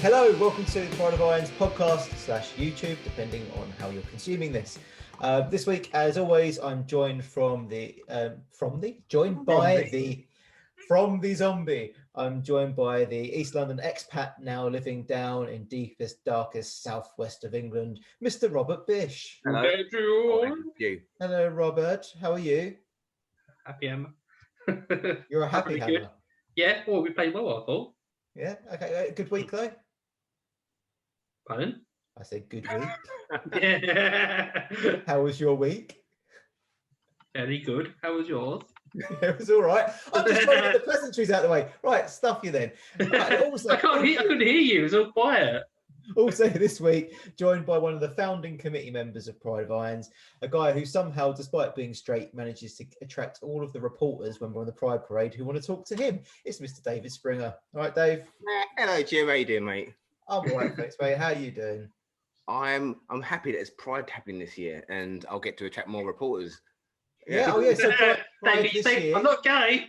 Hello, welcome to the Pride of Irons podcast / YouTube, depending on how you're consuming this. This week, as always, I'm joined from the zombie. I'm joined by the East London expat now living down in deepest, darkest southwest of England, Mr. Robert Bish. Hello. Hello, Robert. How are you? Happy hammer. You're a happy hammer. Good. Yeah, well, we played well, I thought. Yeah, okay. Good week, though? Pardon? I said good week. Yeah. How was your week? Very good. How was yours? It was all right. I'm just trying to get the pleasantries out of the way. Right, stuff you then. Right, also, I couldn't hear you. It was all quiet. Also this week, joined by one of the founding committee members of Pride of Irons, a guy who somehow, despite being straight, manages to attract all of the reporters when we're on the Pride Parade who want to talk to him. It's Mr. David Springer. All right, Dave? Hello, Jim. How you doing, mate? I'm all right, thanks, mate. How are you doing? I'm happy that it's Pride happening this year, and I'll get to attract more reporters. Yeah, oh yeah, so Pride this year... I'm not gay.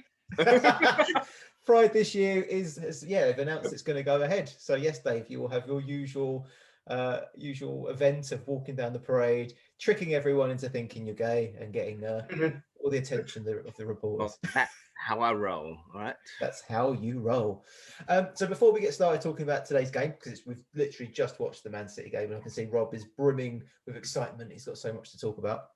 Pride this year they've announced it's going to go ahead. So yes, Dave, you will have your usual event of walking down the parade, tricking everyone into thinking you're gay and getting all the attention of the reporters. Well, that's how I roll, all right? That's how you roll. So before we get started talking about today's game, because we've literally just watched the Man City game, and I can see Rob is brimming with excitement. He's got so much to talk about.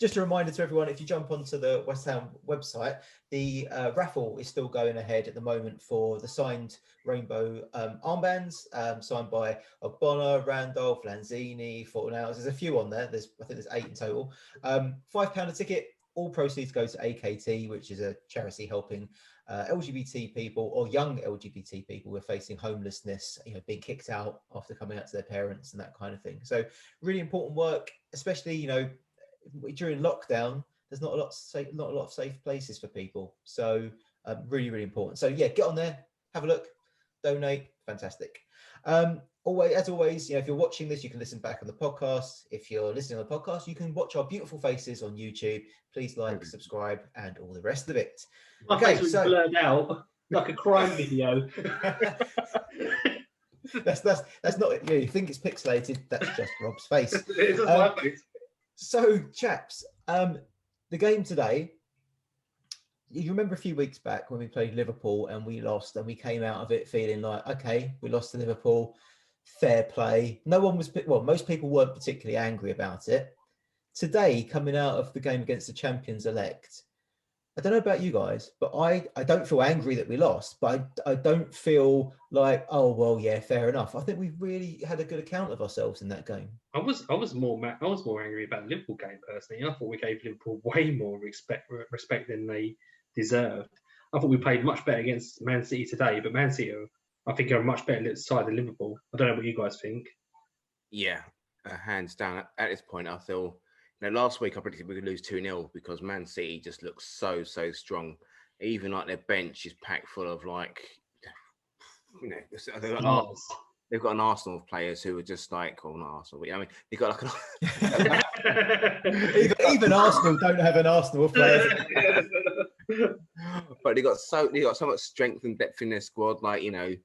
Just a reminder to everyone, if you jump onto the West Ham website, the raffle is still going ahead at the moment for the signed rainbow armbands, signed by Ogbonna, Randolph, Lanzini, Fortnite. There's a few on there. I think there's 8 in total. £5 a ticket. All proceeds go to AKT, which is a charity helping LGBT people or young LGBT people who are facing homelessness, being kicked out after coming out to their parents and that kind of thing. So really important work, especially, during lockdown, there's not a lot of safe places for people. So really, really important. So yeah, get on there, have a look, donate. Fantastic. As always, if you're watching this, you can listen back on the podcast. If you're listening on the podcast, you can watch our beautiful faces on YouTube. Please like, subscribe, and all the rest of it. My face was blurred out like a crime video. that's not. You think it's pixelated? That's just Rob's face. It is my face. So, chaps, the game today. You remember a few weeks back when we played Liverpool and we lost, and we came out of it feeling like, okay, we lost to Liverpool, fair play. Most people weren't particularly angry about it. Today, coming out of the game against the champions-elect, I don't know about you guys, but I don't feel angry that we lost, but I don't feel like, oh, well, yeah, fair enough. I think we really had a good account of ourselves in that game. I was more angry about the Liverpool game personally. I thought we gave Liverpool way more respect than they deserved. I thought we played much better against Man City today, but Man City, I think, are a much better side than Liverpool. I don't know what you guys think. Yeah, hands down. At this point, I feel, last week I predicted we could lose 2-0 because Man City just looks so strong. Even like their bench is packed full of they've got an Arsenal of players who are just like, well, not Arsenal, but they've got like even Arsenal don't have an Arsenal of players. But they got so much strength and depth in their squad. The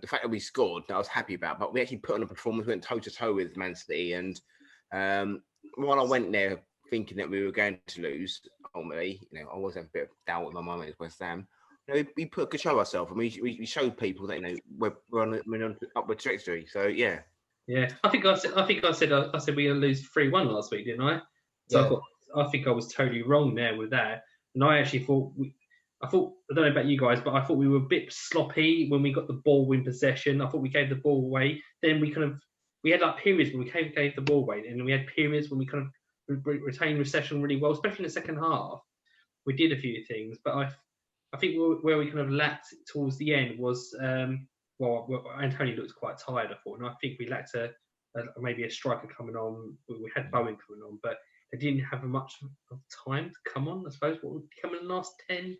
fact that we scored, I was happy about. But we actually put on a performance, went toe to toe with Man City, and while I went there thinking that we were going to lose, ultimately, I always have a bit of doubt in my mind as West Ham. We put a good show ourselves, and we showed people that we're on an upward trajectory. So yeah. Yeah, I think I said we were going to lose 3-1 last week, didn't I? So yeah. I think I was totally wrong there with that. And I actually thought, I don't know about you guys, but I thought we were a bit sloppy when we got the ball in possession. I thought we gave the ball away. Then we had like periods when we gave the ball away, and we had periods when we kind of retained possession really well, especially in the second half. We did a few things, but I think where we kind of lacked towards the end was, Antonio looked quite tired, I thought, and I think we lacked maybe a striker coming on. We had Bowen coming on, but they didn't have much of time to come on, I suppose. What would come in the last 9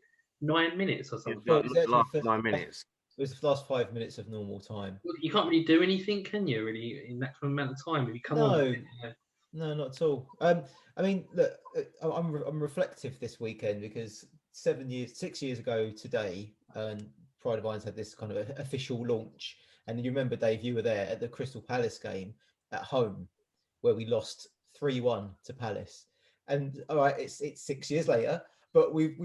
minutes or something? The last 9 minutes. It was the last 5 minutes of normal time. You can't really do anything, can you, really, in that kind of amount of time if you come on? No, not at all. Look, I'm reflective this weekend because 6 years ago today, Pride of Irons had this kind of official launch. And you remember, Dave, you were there at the Crystal Palace game at home where we lost 3-1 to Palace. And all right, it's 6 years later, but we've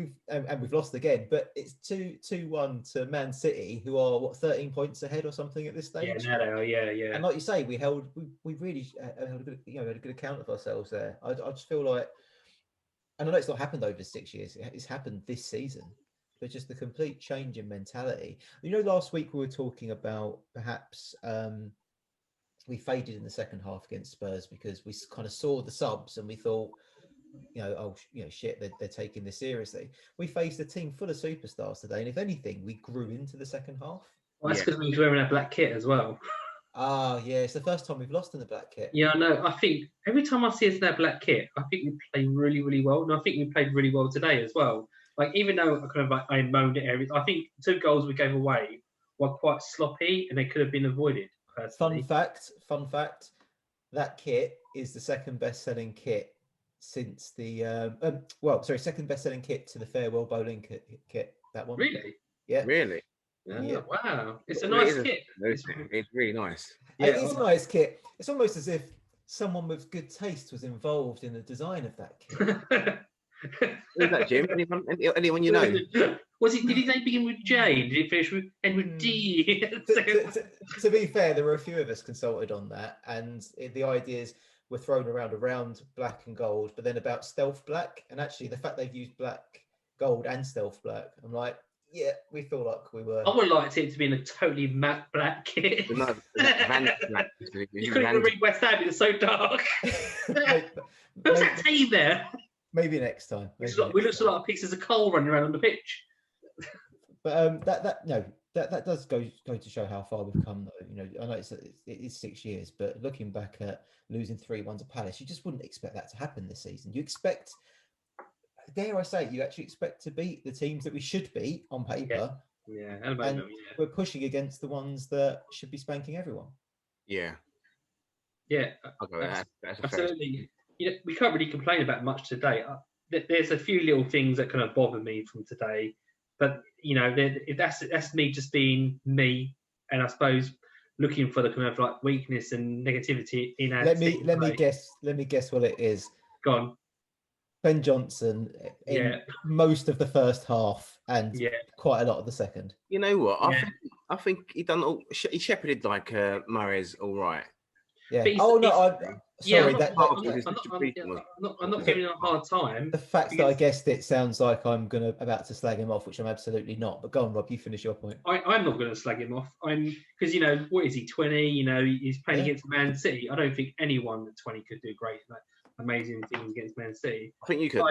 lost again. But it's 2-1 to Man City, who are 13 points ahead or something at this stage. Yeah, now they are. Yeah. And like you say, we really held a good, had a good account of ourselves there. I just feel like, and I know it's not happened over 6 years. It's happened this season, but just the complete change in mentality. Last week we were talking about perhaps we faded in the second half against Spurs because we kind of saw the subs and we thought, shit, they're taking this seriously. We faced a team full of superstars today, and if anything, we grew into the second half. Well, that's because we were wearing our black kit as well. Yeah, it's the first time we've lost in the black kit. Yeah, I know. I think every time I see us in that black kit, I think we play really, really well, and I think we played really well today as well. Like, even though I moaned at everything, I think 2 goals we gave away were quite sloppy and they could have been avoided. Personally. Fun fact, that kit is the second best-selling kit since the second best-selling kit to the Farewell Bowling kit. That one. Really? Yeah. Really? Yeah. Wow. It's a nice kit. It's really nice. Yeah, it is a nice kit. It's almost as if someone with good taste was involved in the design of that kit. Who's that, Jim? Anyone you know? Did his name begin with J? Did it finish with end with D? To be fair, there were a few of us consulted on that, and the ideas were thrown around black and gold, but then about stealth black, and actually the fact they've used black, gold, and stealth black, I'm like, yeah, we feel like we were. I would like it to be in a totally matte black kit. No, black. You couldn't even read West Ham; it's so dark. Who's that team there? Maybe next time. We look like pieces of coal running around on the pitch. But that does go to show how far we've come, though. I know it is 6 years, but looking back at losing 3-1 to Palace, you just wouldn't expect that to happen this season. You expect, dare I say, you actually expect to beat the teams that we should beat on paper. Yeah. And we're pushing against the ones that should be spanking everyone. Yeah. Yeah. That's absolutely. We can't really complain about much today. There's a few little things that kind of bother me from today, but that's me just being me, and I suppose looking for the kind of like weakness and negativity in our team. Let me guess what it is. Go on. Ben Johnson in most of the first half and quite a lot of the second. You know what? I think he shepherded like Mahrez all right. Yeah. I'm not giving him a hard time. The fact that I guessed it sounds like I'm about to slag him off, which I'm absolutely not. But go on, Rob, you finish your point. I'm not going to slag him off. Because what is he, 20? He's playing against Man City. I don't think anyone at 20 could do great, amazing things against Man City. I think you could.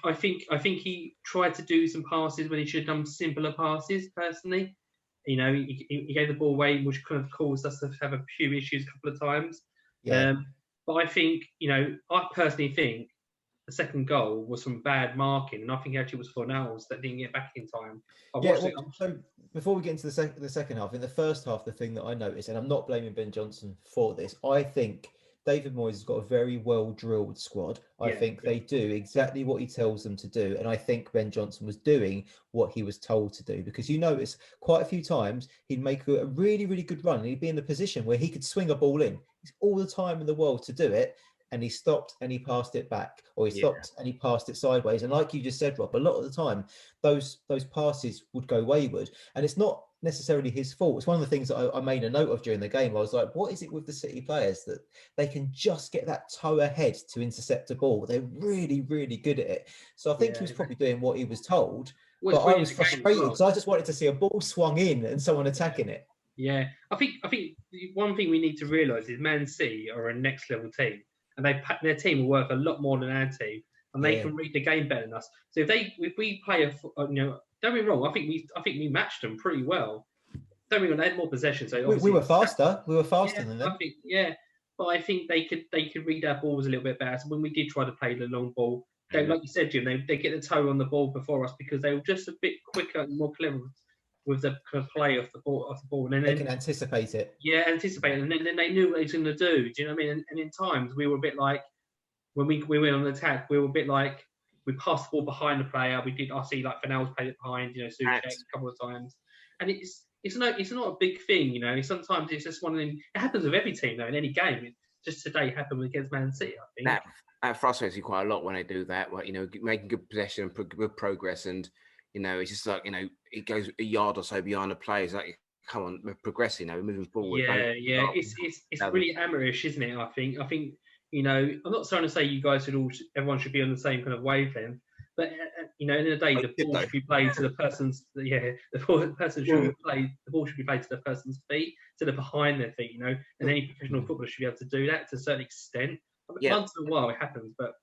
I think he tried to do some passes when he should have done simpler passes. Personally. He gave the ball away, which kind of caused us to have a few issues a couple of times. Yeah. But I think, I personally think the second goal was from bad marking, and I think actually it was Fornals that didn't get back in time. So before we get into the second half, in the first half, the thing that I noticed, and I'm not blaming Ben Johnson for this, I think David Moyes has got a very well-drilled squad. I think they do exactly what he tells them to do. And I think Ben Johnson was doing what he was told to do. Because you notice quite a few times he'd make a really, really good run. And he'd be in the position where he could swing a ball in. He's all the time in the world to do it. And he stopped and he passed it back. Or he stopped and he passed it sideways. And like you just said, Rob, a lot of the time, those passes would go wayward. And it's not necessarily his fault. It's one of the things that I made a note of during the game. I was like, what is it with the City players that they can just get that toe ahead to intercept a ball? They're really, really good at it. So I think he was probably doing what he was told. But I was frustrated because I just wanted to see a ball swung in and someone attacking it. Yeah, I think one thing we need to realise is Man City are a next level team, and their team will work a lot more than our team, and they can read the game better than us. So if we play don't be wrong. I think we matched them pretty well. Don't be wrong. They had more possession, so we were faster. We were faster than them. But I think they could read our balls a little bit better. So when we did try to play the long ball, like you said, Jim, they get the toe on the ball before us because they were just a bit quicker and more clever with the kind of play of the ball. And then they can anticipate it. Yeah, anticipate it, and then they knew what they was going to do. Do you know what I mean? And in times we were a bit like when we went on the attack, we were a bit like. We passed the ball behind the player. I see like Fornals played it behind, Souček a couple of times. and it's not a big thing, you know. Sometimes it's just one of them. It happens with every team though in any game. It just today happened against Man City, I think. That frustrates you quite a lot when they do that. Well, you know, making good possession and good progress, and you know, it's just like, you know, it goes a yard or so behind the players. Like, come on, we're progressing, you know, we're moving forward. Yeah. It's really amateurish, isn't it? I think you know, I'm not trying to say you guys everyone should be on the same kind of wavelength, but you know, in the day, the ball should be played to the person's. Yeah, the ball should be played. The ball should be played to the person's feet, to the behind their feet. You know, and any professional footballer should be able to do that to a certain extent. Once in a while, it happens, but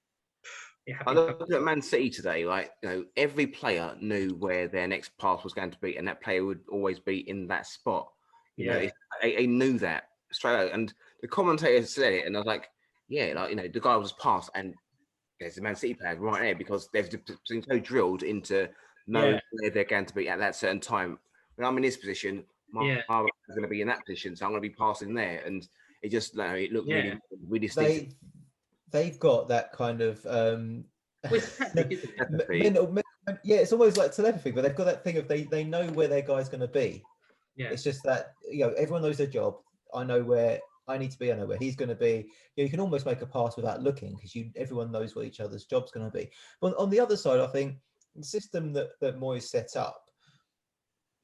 it happens. I looked at Man City today. Like, you know, every player knew where their next pass was going to be, and that player would always be in that spot. You know, they knew that straight out. And the commentator said it, and I was like, yeah, like, you know, the guy was passed, and there's the Man City player right there because they've been so drilled into knowing where they're going to be at that certain time. When I'm in this position, my is going to be in that position, so I'm going to be passing there, and it just, you know, it looked really distinct. They've got that kind of mental, it's almost like telepathy, but they've got that thing of they know where their guy's going to be. Yeah, it's just that, you know, everyone knows their job. I know where I need to be. I know where he's going to be. You can almost make a pass without looking because everyone knows what each other's job's going to be. But on the other side, I think the system that Moyes set up,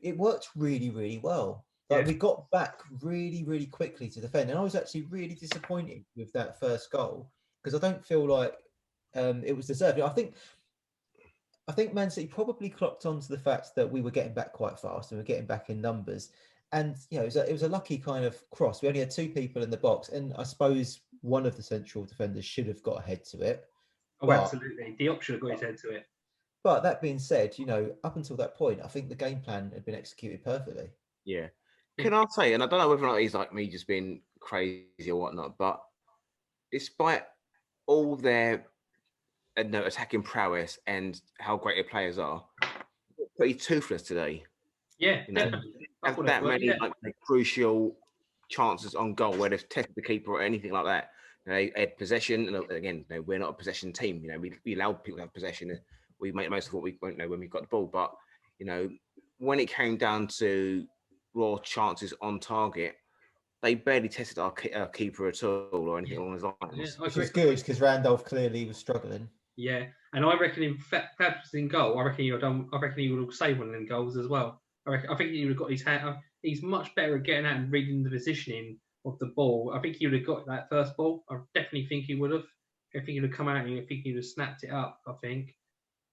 it worked really, really well. Like, we got back really, really quickly to defend, and I was actually really disappointed with that first goal because I don't feel like it was deserved. I think Man City probably clocked onto the fact that we were getting back quite fast and we were getting back in numbers. And, you know, it was a lucky kind of cross. We only had 2 people in the box, and I suppose one of the central defenders should have got ahead to it. Oh, absolutely. Diop should have got his head to it. But that being said, you know, up until that point, I think the game plan had been executed perfectly. Yeah. Can I say, and I don't know whether or not he's like me just being crazy or whatnot, but despite all their attacking prowess and how great their players are, pretty toothless today. Yeah, you know, have that many like crucial chances on goal where they've tested the keeper or anything like that. You know, they had possession, and again, you know, we're not a possession team. You know, we allow people to have possession. We make most of what we won't know when we've got the ball. But you know, when it came down to raw chances on target, they barely tested our keeper at all or anything along those lines. Which is good because Randolph clearly was struggling. Yeah, and I reckon in Fabs in goal, I reckon he would have saved one of them goals as well. I think he would have got his hand. He's much better at getting out and reading the positioning of the ball. I think he would have got that first ball. I definitely think he would have. I think he would have come out and I think he would have snapped it up. I think.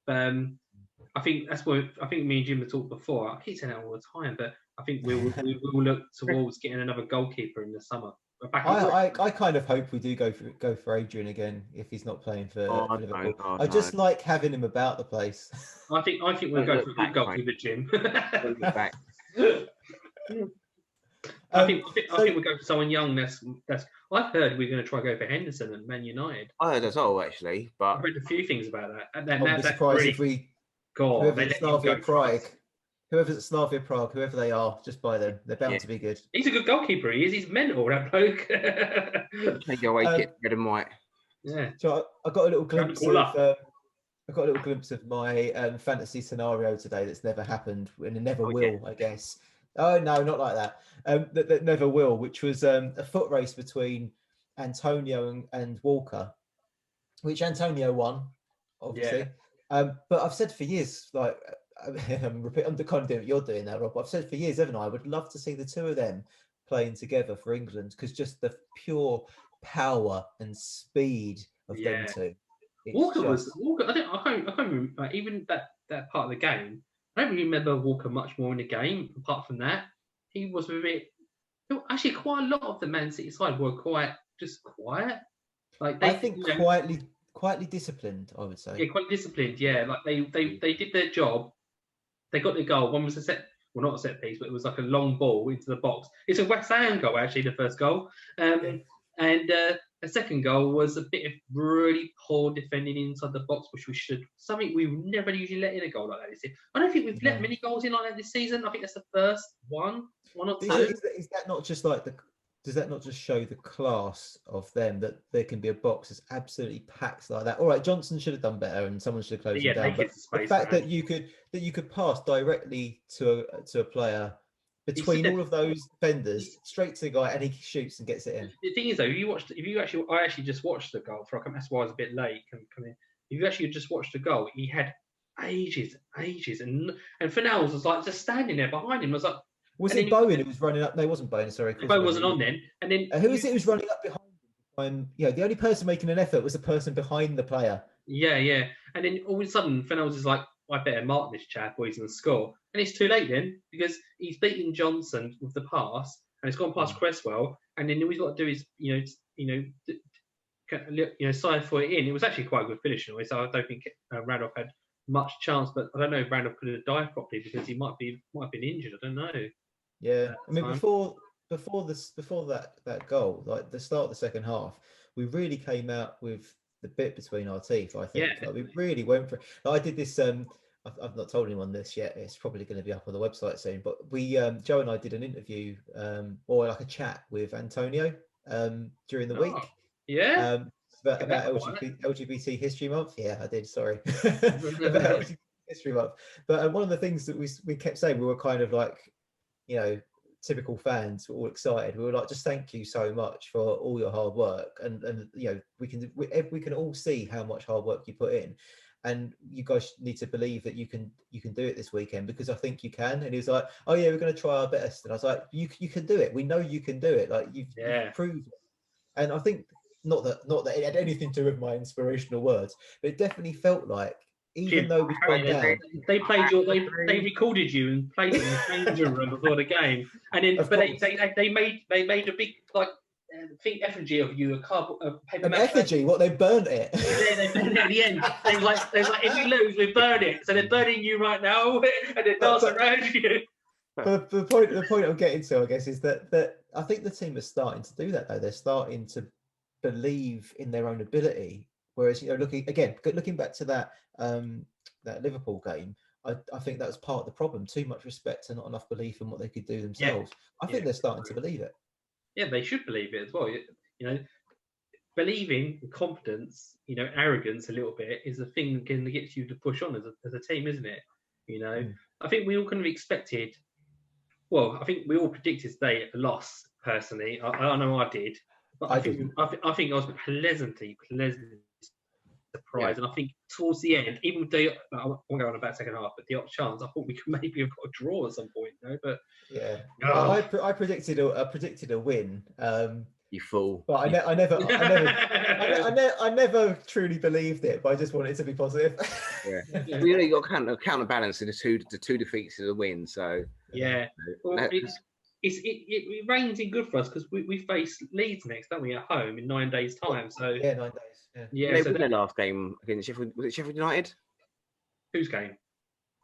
I think that's what I think me and Jim have talked before. I keep saying that all the time, but I think we will look towards getting another goalkeeper in the summer. I kind of hope we do go for Adrian again if he's not playing for Liverpool. I just like having him about the place. I think we'll go for a good goalkeeper, Jim. I think we'll go for someone young. That's. I've heard we're going to try to go for Henderson and Man United. I heard as well, actually, but I've read a few things about that. And I'd be surprised if we. Whoever's at Slavia Prague, whoever they are, just buy them. They're bound to be good. He's a good goalkeeper. He is. He's mental, that bloke. Take your away kit, red and white. Yeah. So I got a little glimpse of. I got a little glimpse of my fantasy scenario today that's never happened and it never will, I guess. Oh no, not like that. That never will, which was a foot race between Antonio and Walker, which Antonio won, obviously. Yeah. But I've said for years, like I'm kind of doing what you're doing now, Rob. But I've said for years, haven't I? I would love to see the two of them playing together for England because just the pure power and speed of them two. Walker. I can't remember, like, even that part of the game. I don't really remember Walker much more in the game. Apart from that, he was a bit. Actually, quite a lot of the Man City side were quiet. Like I think quietly disciplined. I would say. Yeah, quite disciplined. Yeah, like they did their job. They got the goal. One was not a set piece, but it was like a long ball into the box. It's a West Ham goal, actually, the first goal. And the second goal was a bit of really poor defending inside the box, which something we would never usually let in a goal like that this year. I don't think we've let many goals in like that this season. I think that's the first one or two. Is that not just like does that not just show the class of them, that there can be a box that's absolutely packed like that? All right, Johnson should have done better, and someone should have closed him down. But the fact that you could pass directly to a player between all of those defenders straight to the guy, and he shoots and gets it in. The thing is, though, I actually just watched the goal. That's why I was a bit late. If you actually just watched the goal, he had ages, and Fernells was like just standing there behind him. I was like, was it Bowen who was running up? No, it wasn't Bowen. Sorry, Bowen wasn't on then. And then who was it who was running up behind him? The only person making an effort was the person behind the player. Yeah. And then all of a sudden, Fernells is like, I better mark this chap or he's going to score. And it's too late then, because he's beaten Johnson with the pass and it's gone past Cresswell. And then all he's got to do is, side foot it in. It was actually quite a good finish, so I don't think Randolph had much chance. But I don't know if Randolph could have dived properly because he might have been injured. I don't know. Yeah, I mean, before that goal, like the start of the second half, we really came out with the bit between our teeth. I think we really went for it. Like, I did this. I've not told anyone this yet. It's probably going to be up on the website soon. But we, Joe and I, did an interview or like a chat with Antonio during the week. Yeah. About LGBT History Month. Yeah, I did. Sorry. About LGBT History Month. But one of the things that we kept saying, we were kind of like, typical fans, were all excited. We were like, just thank you so much for all your hard work, and we can all see how much hard work you put in, and you guys need to believe that you can do it this weekend, because I think you can. And he was like, oh yeah, we're going to try our best. And I was like, you can do it. We know you can do it. Like you've proved it. And I think not that it had anything to do with my inspirational words, but it definitely felt like, even though we've gone down, they recorded you and played it in the changing room before the game, and then they made a big effigy of you, a paper. An effigy? What, they burnt it? Yeah, they burnt it at the end. They was like, if we lose, we burn it. So they're burning you right now, and they're dancing around you. But the point I'm getting to, I guess, is that I think the team is starting to do that though. They're starting to believe in their own ability. Whereas, looking back to that Liverpool game, I think that was part of the problem. Too much respect and not enough belief in what they could do themselves. I think they're starting to believe it. Yeah, they should believe it as well. Believing, confidence, arrogance a little bit is the thing that gets you to push on as a team, isn't it? I think we all kind of expected. Well, I think we all predicted today a loss. Personally, I know I did, but I think I was pleasantly surprised, and I think towards the end, even with I won't go on about second half, but the odd chance, I thought we could maybe have got a draw at some point, But I predicted a win. You fool! But I never truly believed it. But I just wanted it to be positive. Yeah, we only got counterbalance in the two defeats to the win. So it rains in good for us because we face Leeds next, don't we, at home in 9 days' time? So 9 days. Yeah. They won their last game against Sheffield. Was it Sheffield United? Whose game?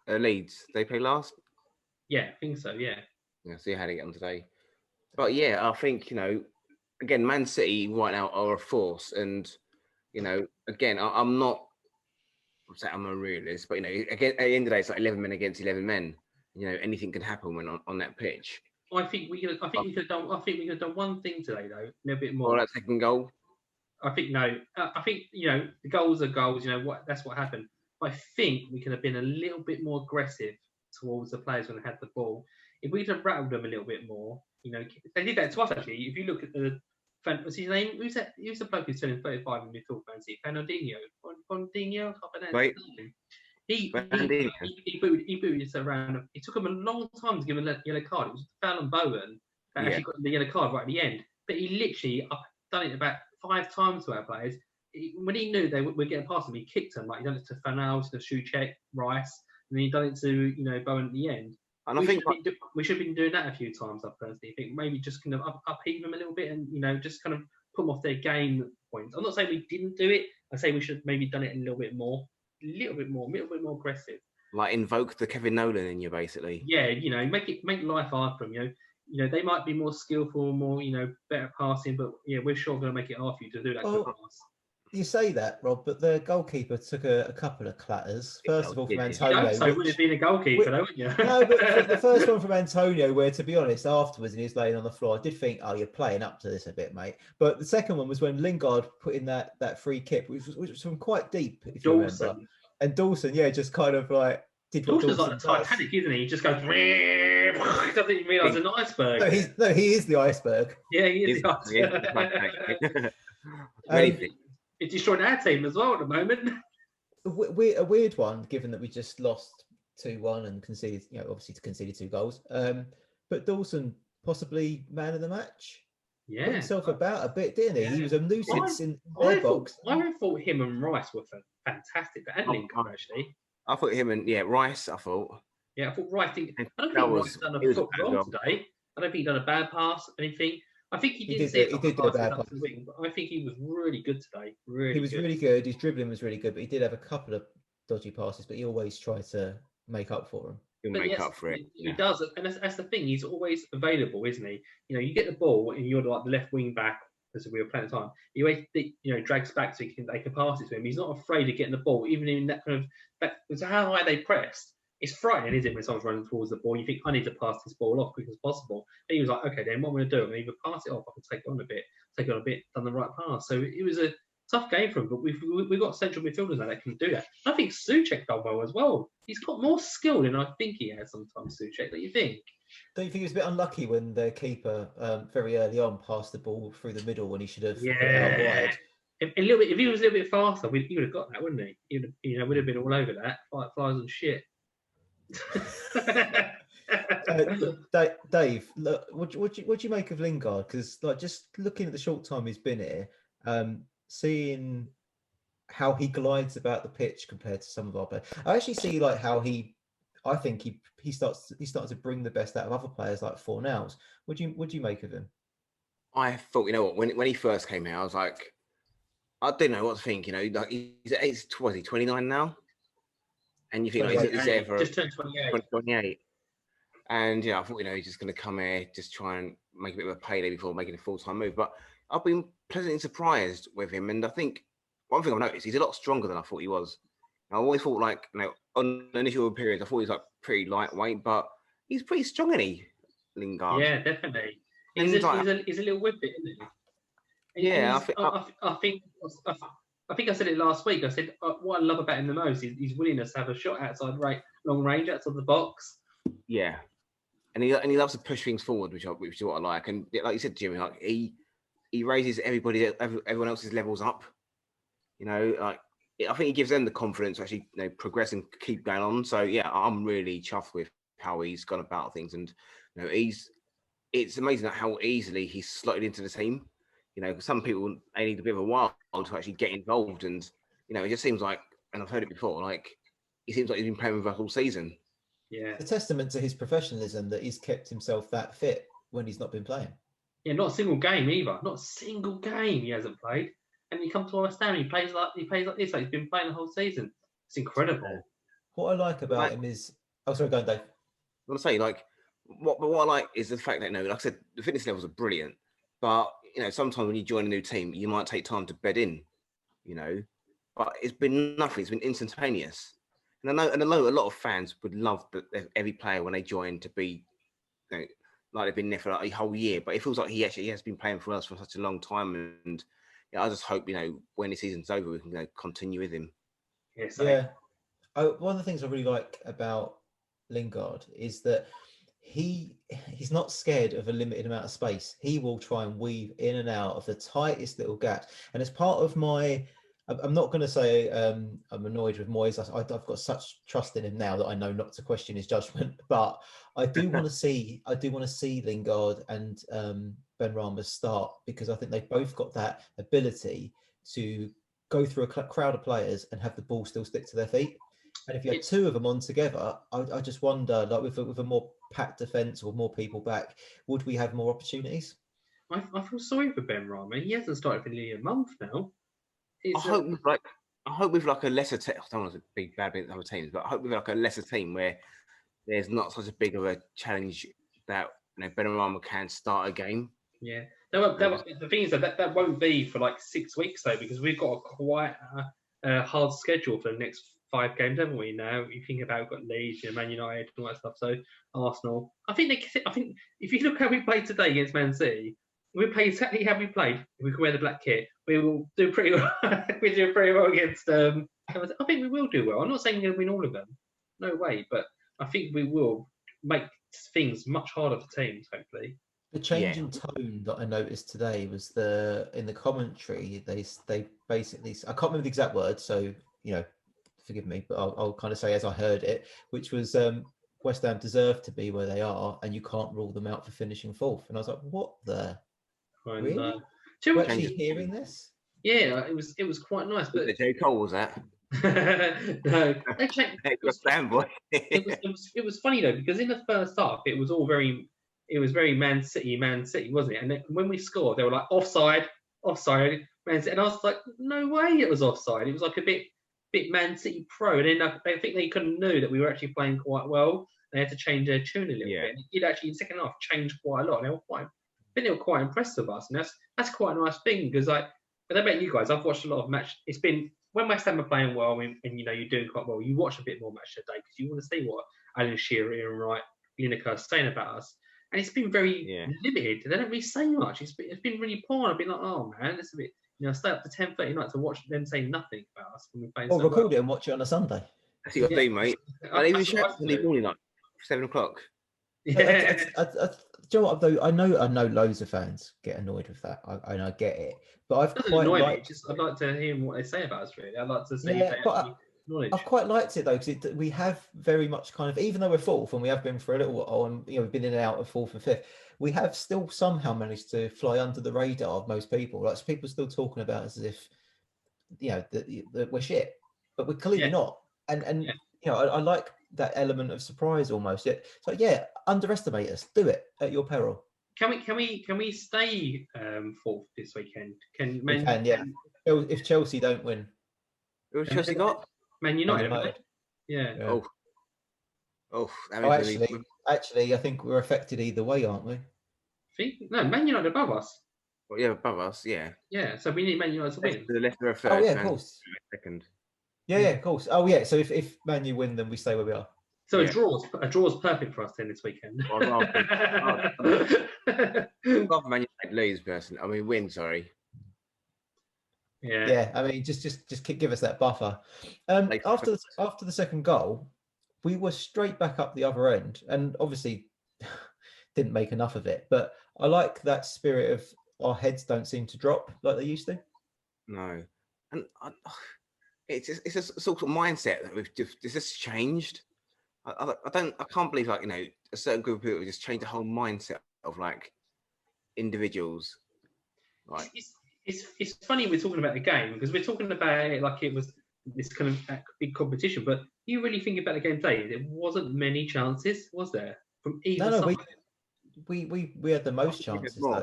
Leeds. They play last. Yeah, I think so. Yeah. Yeah. See how they get on today. But yeah, I think again, Man City right now are a force, and again, I'm not. I'm a realist, but again, at the end of the day, it's like 11 men against 11 men. Anything can happen when on that pitch. I think we could have done one thing today, though, a little bit more. Or that second goal. I think no. I think the goals are goals. That's what happened. I think we could have been a little bit more aggressive towards the players when they had the ball. If we'd have rattled them a little bit more, they did that to us actually. If you look at what's his name? Who's that? Who's the bloke who's turning 35 in midfield fancy? Fernandinho. Right. He booted us around. It took him a long time to give him a yellow card. It was foul on Bowen that actually got the yellow card right at the end. But he literally done it about 5 times to our players. When he knew they were getting past him, he kicked them. Like he done it to Fernells, to Souček, Rice, and then he done it to Bowen at the end. And I think we should have been doing that a few times. I personally think maybe just kind of upheave them a little bit and just kind of put them off their game points. I'm not saying we didn't do it. I say we should have maybe done it a little bit more aggressive. Like invoke the Kevin Nolan in you, basically. Yeah, make life hard for them. They might be more skillful, more better passing, but we're sure going to make it hard for you to do that. You say that, Rob, but the goalkeeper took a couple of clatters. First of all, from You Antonio. hope so, would have been a goalkeeper, though, wouldn't you? No, but the first one from Antonio, where to be honest, afterwards, and he was laying on the floor, I did think, oh, you're playing up to this a bit, mate. But the second one was when Lingard put in that free kick, which was from quite deep, if you remember. And Dawson, yeah, just kind of like did what Dawson's Dawson like the Titanic, isn't he? He just goes. He doesn't even realise an iceberg. No, he is the iceberg. Yeah, he is the iceberg. It's destroying our team as well at the moment. A weird one, given that we just lost 2-1 and conceded, obviously conceded 2 goals. But Dawson possibly man of the match. Yeah, put himself about a bit, didn't he? Yeah. He was a nuisance in their box. I thought him and Rice were fantastic, and Lingard actually. I thought him and Rice. I thought. Yeah, I thought Rice. I don't think Rice done a foot wrong today. I don't think he done a bad pass, anything. I think he did do a bad pass. But I think he was really good today. He was really good. His dribbling was really good, but he did have a couple of dodgy passes. But he always tried to make up for them. He'll make up for it. He does, and that's the thing. He's always available, isn't he? You get the ball, and you're like the left wing back, as we were playing at the time. He always, drags back so they can pass it to him. He's not afraid of getting the ball, even in that kind of. So how high they pressed. It's frightening, isn't it, when someone's running towards the ball? You think, I need to pass this ball off quick as possible. And he was like, okay, then what I'm going to do, I'm going to either pass it off, I can take it on a bit, done the right pass. So it was a tough game for him, but we've got central midfielders now that can do that. I think Souček done well as well. He's got more skill than I think he has sometimes, Souček. Don't you think? Don't you think he was a bit unlucky when the keeper very early on passed the ball through the middle when he should have put it out wide? If he was a little bit faster, he would have got that, wouldn't he? He would have been all over that, like flies and shit. Dave, look, what do you make of Lingard? Because just looking at the short time he's been here, seeing how he glides about the pitch compared to some of our players, I actually see I think he starts to bring the best out of other players like Fornals. What do you make of him? I thought, when he first came out, I was like, I didn't know what to think. Like he's 29 now. And you think he's there for just turned 28. And I thought he's just going to come here, just try and make a bit of a payday before making a full-time move. But I've been pleasantly surprised with him, and I think one thing I've noticed, he's a lot stronger than I thought he was. I always thought on initial periods, I thought he was pretty lightweight, but he's pretty strong, isn't he, Lingard? Yeah, definitely. He's a little whippet, isn't he? Yeah, I think I said it last week. I said what I love about him the most is his willingness to have a shot outside long range, outside the box. Yeah, and he loves to push things forward, which is what I like. And like you said, Jimmy, he raises everyone else's levels up. I think he gives them the confidence to actually progress and keep going on. So yeah, I'm really chuffed with how he's gone about things, and it's amazing how easily he's slotted into the team. Some people they need a bit of a while to actually get involved, and it just seems like, and I've heard it before, he seems like he's been playing with us all season. Yeah, it's a testament to his professionalism that he's kept himself that fit when he's not been playing. Yeah, not a single game either. Not a single game he hasn't played, and he comes to West Ham. He plays like this. He's been playing the whole season. It's incredible. What I like about him is, sorry, go on, Dave. I want to say what I like is the fact that like I said, the fitness levels are brilliant, but sometimes when you join a new team, you might take time to bed in, but it's been nothing. It's been instantaneous. And I know a lot of fans would love every player when they join to be, like they've been there for a whole year. But it feels like he actually has been playing for us for such a long time. And I just hope, when the season's over, we can continue with him. Yes, yeah. One of the things I really like about Lingard is that he's not scared of a limited amount of space. He will try and weave in and out of the tightest little gaps. And as part of I'm not going to say I'm annoyed with Moyes. I've got such trust in him now that I know not to question his judgment. But I do want to see Lingard and Benrahma start, because I think they've both got that ability to go through a crowd of players and have the ball still stick to their feet. And if you had two of them on together, I just wonder, with a more packed defence or more people back, would we have more opportunities? I feel sorry for Benrahma. He hasn't started for nearly a month now. I hope with a lesser team. I don't want to be bad against other teams, but I hope with a lesser team where there's not such a big of a challenge that Benrahma can start a game. Yeah, The thing is that won't be for like 6 weeks though, because we've got a quite hard schedule for the next 5 games, haven't we? Now you think about, we've got Leeds, Man United, and all that stuff. So Arsenal, I think if you look how we played today against Man City, we play exactly how we played. If we can wear the black kit, we will do pretty well. We do pretty well against. I think we will do well. I'm not saying we're going to win all of them, no way, but I think we will make things much harder for teams. Hopefully. The change in tone that I noticed today was in the commentary. They basically, I can't remember the exact words, so forgive me, but I'll kind of say as I heard it, which was West Ham deserve to be where they are, and you can't rule them out for finishing fourth. And I was like, what the? Really? We're actually hearing this? Yeah, it was quite nice. But the J. Cole was that? No, it was funny though, because in the first half it was very Man City, wasn't it? And then when we scored, they were like offside, Man City, and I was like, no way, it was offside. It was like a bit Man City pro, and then I think they kind of knew that we were actually playing quite well. They had to change their tune a little bit. And it did actually in the second half change quite a lot. And they were quite impressed with us, and that's quite a nice thing, because I don't know about you guys, I've watched a lot of match. It's been when West Ham are playing well, and you're doing quite well, you watch a bit more match today because you want to see what Alan Shearer, Ian Wright, Lineker are saying about us. And it's been very limited. They don't really say much. It's been really poor. I've been like, oh man, it's a bit. Stay up to 10:30 night to watch them say nothing about us when we're playing. Or record it and watch it on a Sunday. That's your thing, mate. And even Sunday morning, like 7 o'clock. Yeah. Do you know what though? I know loads of fans get annoyed with that. I get it, but I'd like to hear what they say about us. Really, I'd like to see. Yeah, but I've quite liked it though, because we have very much kind of, even though we're fourth and we have been for a little while, and we've been in and out of fourth and fifth, we have still somehow managed to fly under the radar of most people. Like, so people still talking about us as if that we're shit, but we're clearly not. And I like that element of surprise almost. So underestimate us, do it at your peril. Can we stay fourth this weekend? We can, yeah. If Chelsea don't win. Who's Chelsea got? Man United. Yeah. Actually, I think we're affected either way, aren't we? No, Man United above us. Well, yeah, above us, yeah. Yeah, so we need Man United to win. The Leicester are first. Oh yeah, of course. Second. Yeah, of course. Oh yeah. So if Man U win, then we stay where we are. So a draw's perfect for us then this weekend. I'd rather Man United lose, person. I mean, win. Sorry. Yeah. I mean, just give us that buffer. After the second goal, we were straight back up the other end, and obviously didn't make enough of it. But I like that spirit of our heads don't seem to drop like they used to. No, and it's a sort of mindset that we've just changed. I can't believe a certain group of people just changed the whole mindset of individuals. Like. It's funny we're talking about the game, because we're talking about it like it was this kind of big competition, but you really think about the game today, there wasn't many chances, was there, from either side? We had the most chances. I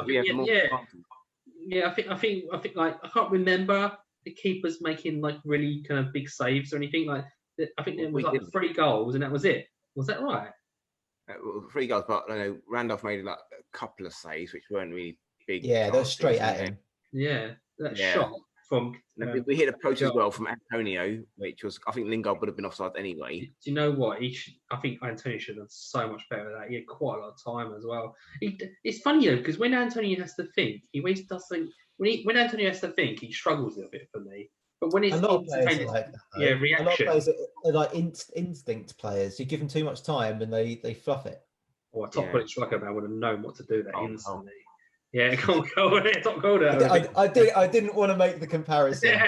think I can't remember the keepers making really kind of big saves or anything. I think there was 3 goals and that was it. Was that right? 3 goals, but Randolph made a couple of saves which weren't really big. Yeah, they're straight at him. Yeah, that shot from. We hit a approach as well from Antonio, which was, I think Lingard would have been offside anyway. Do you know what? I think Antonio should have done so much better at that. He had quite a lot of time as well. It's funny though, because when Antonio has to think, he always does think. When Antonio has to think, he struggles a little bit for me. But when it's a lot of players like that, reaction. A lot of players are like instinct players. You give them too much time and they fluff it. Well, a top quality striker man would have known what to do there instantly. Yeah, top goal. I didn't want to make the comparison,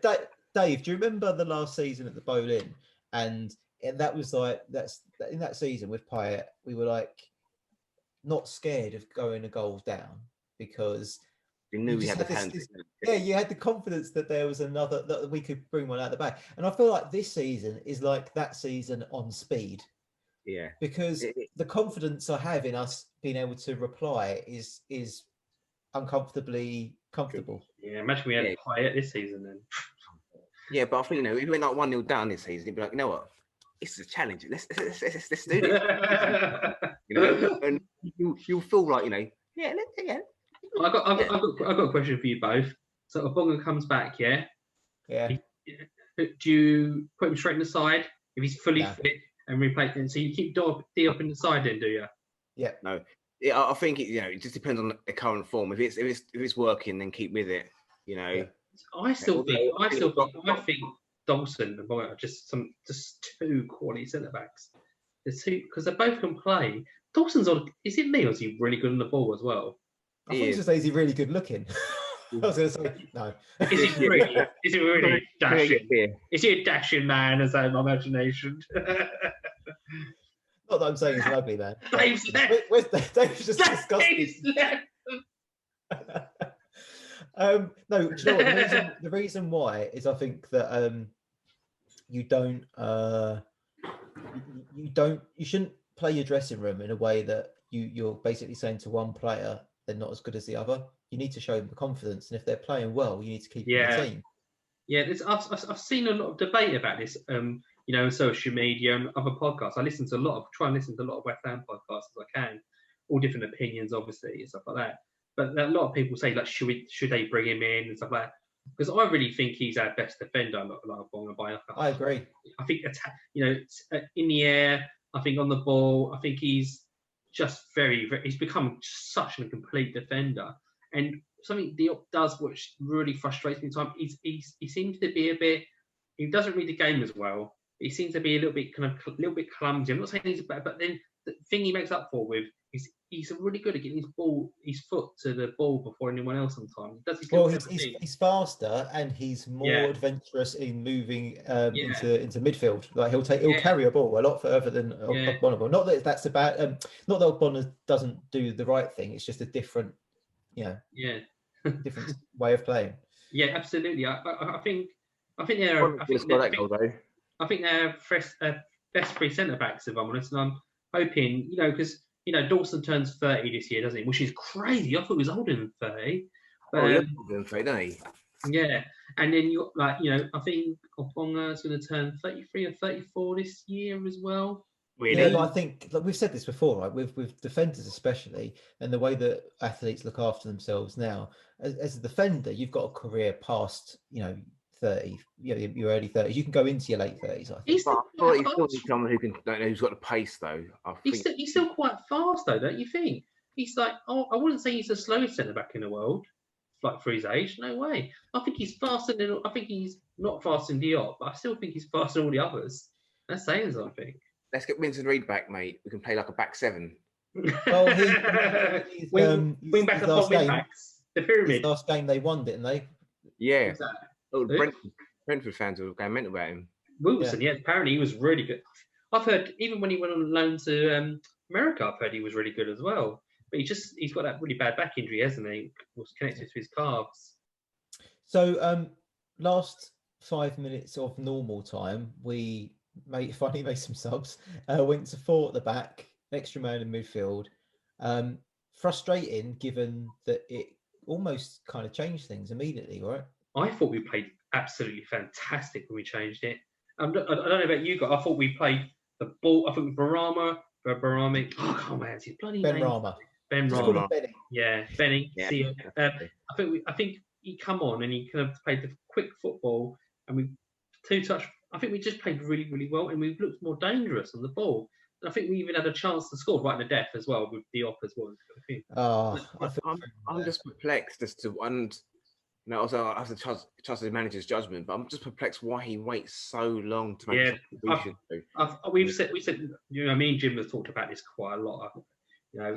but Dave, do you remember the last season at the Boleyn? And that was in that season with Payet, we were not scared of going the goals down because we knew we had the hands. You had the confidence that there was that we could bring one out the back. And I feel like this season is like that season on speed. Yeah, because the confidence I have in us being able to reply is uncomfortably comfortable. Yeah, imagine we had Payet this season then. Yeah, but I think if we went 1-0 down this season, it'd be like, you know what, it's a challenge. Let's do this. And you'll feel like let's I've got a question for you both. So Obonga comes back, yeah? Yeah. Do you put him straight in the side if he's fully No. fit and replace him? So you keep Diop in the side then, do you? Yeah. No, yeah, I think it just depends on the current form. If it's working, then keep with it. Yeah. I think Dawson and Boyd are just two quality centre backs. The two, because they both can play. Dawson's on. Is it me or is he really good on the ball as well? I thought you were say, is he really good looking? I was going to say no. Is he really dashing? Is he a dashing man? Is that my imagination? Not that I'm saying he's an ugly man. Dave's left. Dave's just disgusting. No, do you know what? The reason why is I think that you shouldn't play your dressing room in a way that you're basically saying to one player they're not as good as the other. You need to show them the confidence, and if they're playing well, you need to keep them in the team. Yeah, I've seen a lot of debate about this. Social media and other podcasts. I try and listen to a lot of West Ham podcasts as I can, all different opinions, obviously, and stuff like that. But a lot of people say, like, should they bring him in and stuff like that? Because I really think he's our best defender. I agree. I think in the air, I think on the ball, I think he's just he's become such a complete defender. And something Diop does, which really frustrates me sometimes, he seems to be he doesn't read the game as well. He seems to be a little bit clumsy. I'm not saying he's bad, but then the thing he makes up for with is he's really good at getting his foot to the ball before anyone else sometimes. He's faster and he's more adventurous in moving into midfield. Like he'll carry a ball a lot further than Ogbonna. Not that that's about not that Ogbonna doesn't do the right thing. It's just a different, different way of playing. Yeah, absolutely. I think they're best three centre backs, if I'm honest. And I'm hoping, because Dawson turns 30 this year, doesn't he? Which is crazy. I thought he was older than 30. But, older than 30, doesn't he? Yeah, and then I think Obonga is going to turn 33 or 34 this year as well. Really? Yeah, but I think we've said this before, right? With defenders especially, and the way that athletes look after themselves now. As a defender, you've got a career past, 30, your early 30s. You can go into your late 30s. I think. He's still someone who's got the pace, though. He's still quite fast, though, don't you think? He's like, I wouldn't say he's the slowest centre back in the world, like for his age. No way. I think he's faster than. I think he's not faster than Diop, but I still think he's faster than all the others. That's saying something. Let's get Vincent Reid back, mate. We can play like a back seven. Well, wing back and wing backs. The pyramid. His last game they won, didn't they? Yeah. Brentford fans were going mental about him. Wilson, apparently he was really good. I've heard even when he went on loan to America, I've heard he was really good as well. But he's got that really bad back injury, hasn't he? It was connected to his calves. So last 5 minutes of normal time, we finally made some subs. Went to 4 at the back, extra man in midfield. Frustrating, given that it almost kind of changed things immediately, right? I thought we played absolutely fantastic when we changed it. I don't know about you guys. I thought we played the ball. I think Barama. I can't remember his bloody name. Ben Rama. Yeah, Benny. Yeah. I think he come on and he kind of played the quick football, and we two-touch. I think we just played really, really well, and we looked more dangerous on the ball. And I think we even had a chance to score right in the death as well with Diop as well. I'm just perplexed as to also I have to trust the manager's judgment, but I'm just perplexed why he waits so long to make a contribution. We said, me and Jim have talked about this quite a lot.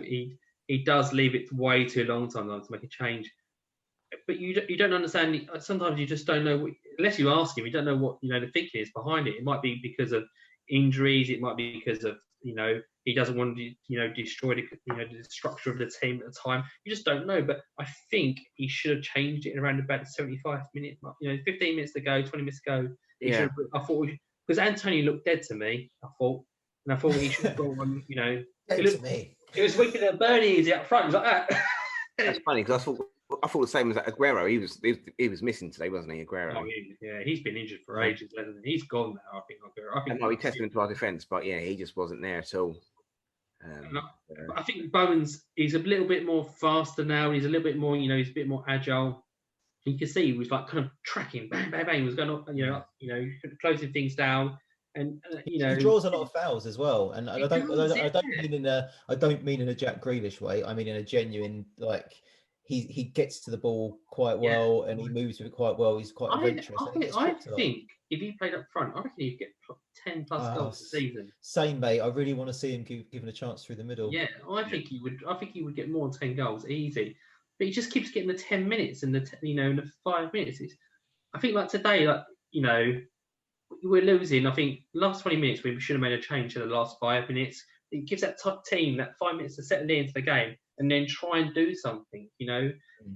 He does leave it way too long sometimes to make a change. But you don't understand. Sometimes you just don't know. Unless you ask him, you don't know what the thinking is behind it. It might be because of injuries. It might be because of he doesn't want to destroy the structure of the team at the time. You just don't know. But I think he should have changed it around about the 75 minute mark. 15 minutes to go, 20 minutes to go. Yeah. I thought because Antonio looked dead to me. I thought he should have gone. It was wicked at Bernie up front. It was like that. That's funny because I thought the same as Aguero. He was missing today, wasn't he, Aguero? Oh, yeah, he's been injured for ages. He's gone now. I think he tested into our defence, but yeah, he just wasn't there at all. I think Bowens is a little bit more faster now. He's a little bit more, he's a bit more agile. You can see he was like kind of tracking, bang, bang, bang. He was going up, closing things down, and he draws a lot of fouls as well. And I don't mean in a Jack Grealish way. I mean in a genuine like. He gets to the ball quite well and he moves with it quite well. He's quite adventurous. I think if he played up front, I reckon he'd get 10 plus goals a season. Same, mate. I really want to see him given a chance through the middle. Yeah, I think he would. I think he would get more than 10 goals easy. But he just keeps getting the 10 minutes and the 5 minutes. I think like today, we're losing. I think last 20 minutes we should have made a change to the last 5 minutes. It gives that top team that 5 minutes to settle into the game and then try and do something,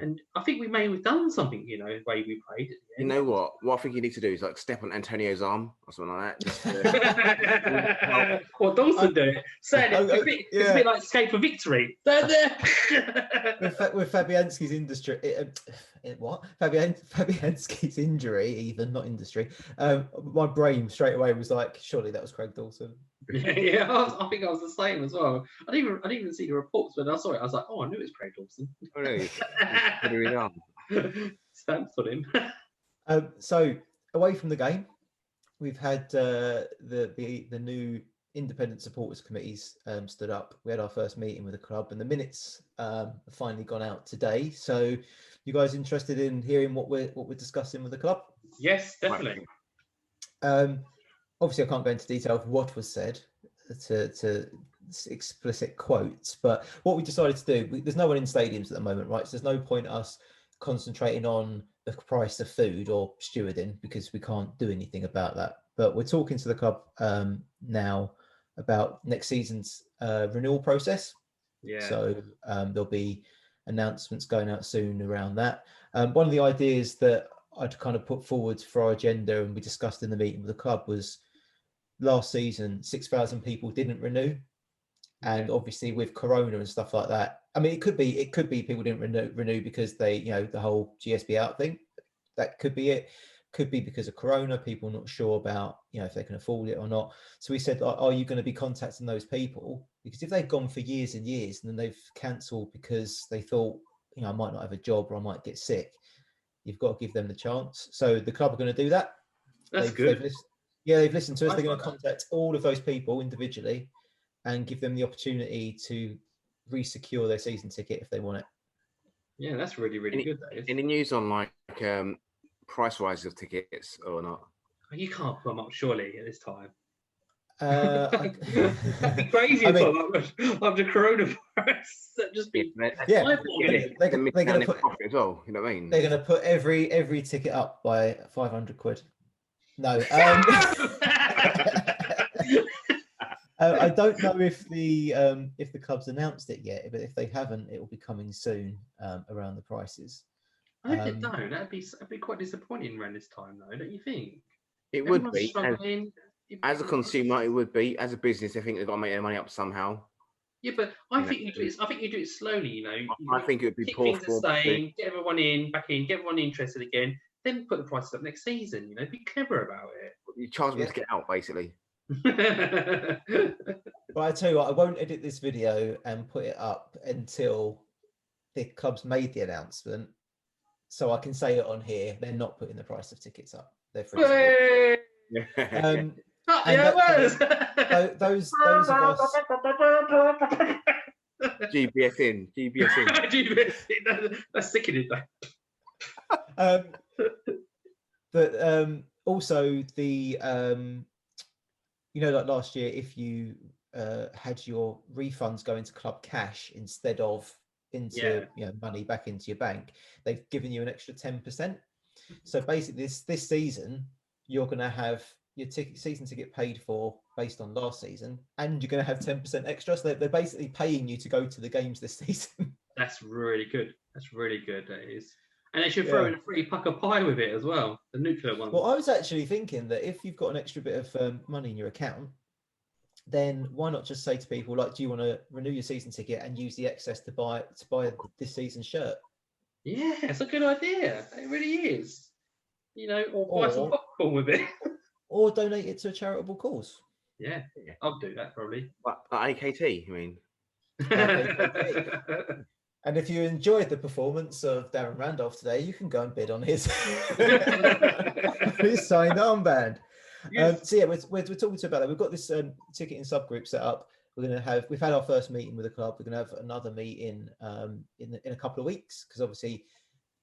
And I think we may have done something, the way we played. You know what? What I think you need to do is like step on Antonio's arm or something like that. Or Dawson do it. It's a bit like Escape for Victory. with Fabianski's industry, Fabianski's injury, even not industry. My brain straight away was like, surely that was Craig Dawson. Yeah, I think I was the same as well. I didn't even see the reports when I saw it. I was like, oh, I knew it was Craig Dawson. Oh, really? Stamps on him. So away from the game, we've had the new independent supporters committees stood up. We had our first meeting with the club, and the minutes have finally gone out today. So, you guys interested in hearing what we're discussing with the club? Yes, definitely. Obviously, I can't go into detail of what was said to explicit quotes, but what we decided to do, there's no one in stadiums at the moment, right? So there's no point us concentrating on the price of food or stewarding because we can't do anything about that. But we're talking to the club now about next season's renewal process. Yeah. So there'll be announcements going out soon around that. One of the ideas that I'd kind of put forward for our agenda and we discussed in the meeting with the club was last season, 6,000 people didn't renew. And obviously with Corona and stuff like that, I mean, it could be people didn't renew because they, the whole GSB out thing, that could be it. Could be because of Corona, people not sure about, if they can afford it or not. So we said, are you going to be contacting those people? Because if they've gone for years and years and then they've cancelled because they thought, I might not have a job or I might get sick, you've got to give them the chance. So the club are going to do that. That's good. They've listened to us. They're going to contact all of those people individually and give them the opportunity to re-secure their season ticket if they want it. Yeah, that's really, really good. That is. Any news on price rise of tickets or not? You can't put them up surely at this time. That'd be crazy after coronavirus. That'd just be they're going to put profit as well. You know what I mean? They're going to put every ticket up by 500 quid. No. I don't know if the club's announced it yet, but if they haven't, it will be coming soon around the prices. I hope they don't. That'd be quite disappointing around this time, though, don't you think? It would be. As a consumer, it would be. As a business, I think they've got to make their money up somehow. Yeah, but I think you do it slowly. I think it would be poor form. Get everyone back in, get everyone interested again. Then put the prices up next season. Be clever about it. You charge them to get out, basically. But I tell you what, I won't edit this video and put it up until the club's made the announcement, so I can say it on here. They're not putting the price of tickets up. They're free. Those of us. GBS in. GBS in. That's sickening, though. But also the like last year, if you had your refunds go into club cash instead of into money back into your bank, they've given you an extra 10%. So basically, this season you're going to have your season ticket paid for based on last season, and you're going to have 10% extra. So they're basically paying you to go to the games this season. That's really good. That is. And they should throw in a free pucker pie with it as well, the nuclear one. Well, I was actually thinking that if you've got an extra bit of money in your account, then why not just say to people, like, do you want to renew your season ticket and use the excess to buy this season's shirt? Yeah, it's a good idea. It really is. Or buy some popcorn with it. Or donate it to a charitable cause. Yeah, I'll do that probably. What, AKT, you mean? And if you enjoyed the performance of Darren Randolph today, you can go and bid on his, his signed armband. Yes. So yeah, we're talking about that. We've got this ticketing subgroup set up. We've had our first meeting with the club. We're going to have another meeting in a couple of weeks, because obviously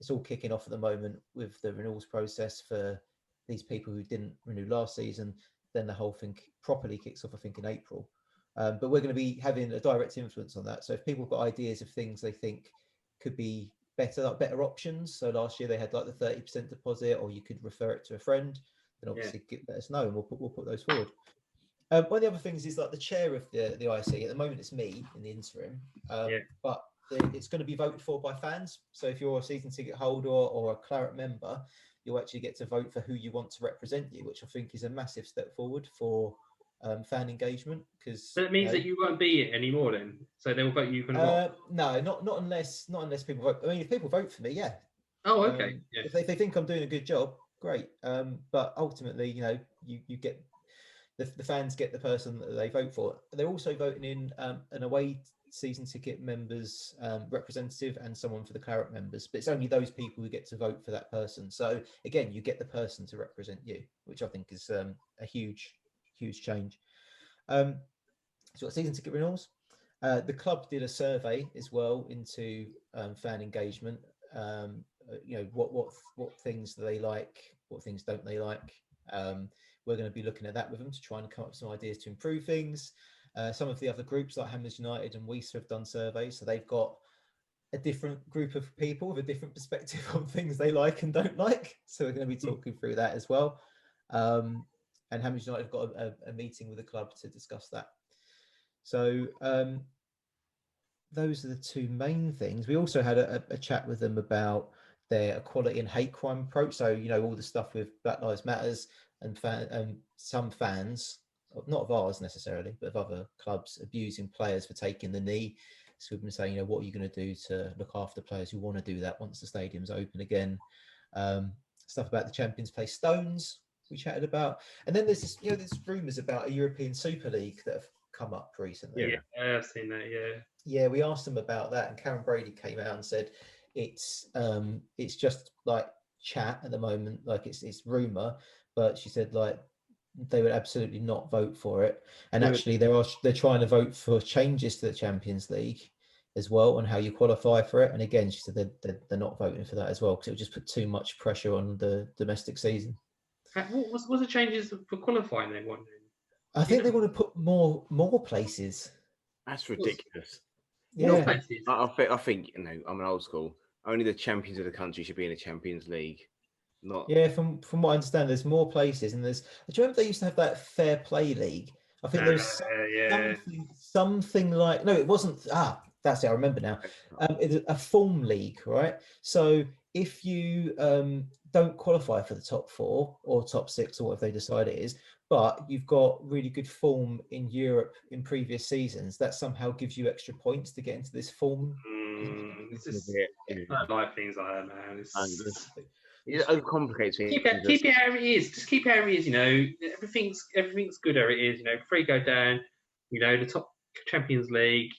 it's all kicking off at the moment with the renewals process for these people who didn't renew last season. Then the whole thing properly kicks off, I think, in April. But we're going to be having a direct influence on that. So if people have got ideas of things they think could be better, like better options. So last year they had like the 30% deposit, or you could refer it to a friend. Then obviously let us know, and we'll put those forward. One of the other things is like the chair of the IC. At the moment, it's me in the interim, but it's going to be voted for by fans. So if you're a season ticket holder or a Claret member, you'll actually get to vote for who you want to represent you, which I think is a massive step forward for fan engagement. Because so it means that you won't be it anymore then. So they will vote you. No, not unless people vote. I mean, if people vote for me, yeah. Oh, okay. If they think I'm doing a good job, great. But ultimately, you get the fans get the person that they vote for. They're also voting in an away season ticket members representative and someone for the Claret members, but it's only those people who get to vote for that person. So again, you get the person to represent you, which I think is a huge change. So what season ticket renewals? The club did a survey as well into fan engagement. What things do they like, what things don't they like. We're going to be looking at that with them to try and come up with some ideas to improve things. Some of the other groups like Hammers United and Weiss have done surveys, so they've got a different group of people with a different perspective on things they like and don't like. So we're going to be talking through that as well. And Hammers United have got a meeting with the club to discuss that. So those are the two main things. We also had a chat with them about their equality and hate crime approach. So, all the stuff with Black Lives Matters and some fans, not of ours necessarily, but of other clubs, abusing players for taking the knee. So we've been saying, what are you going to do to look after players who want to do that once the stadium's open again? Stuff about the Champions Play Stones we chatted about. And then there's this, there's rumours about a European Super League that have come up recently. Yeah, I've seen that. Yeah, we asked them about that, and Karen Brady came out and said it's just like chat at the moment, like it's rumor, but she said like they would absolutely not vote for it. And actually they're trying to vote for changes to the Champions League as well on how you qualify for it. And again, she said they're not voting for that as well, because it would just put too much pressure on the domestic season. What's the changes for qualifying they want? I think they want to put more places. That's ridiculous. Yeah, I think I'm an old school. Only the champions of the country should be in the Champions League. Not from what I understand, there's more places, and do you remember they used to have that Fair Play League? I think there was something like, no, it wasn't. That's it. I remember now. It's a form league, right? So if you don't qualify for the top 4 or top 6 or whatever they decide it is, but you've got really good form in Europe in previous seasons, that somehow gives you extra points to get into this form. I don't like things like that, man. It overcomplicates things. Keep it how it is. Just keep it how it is. Everything's good how it is. Free go down. The top Champions League.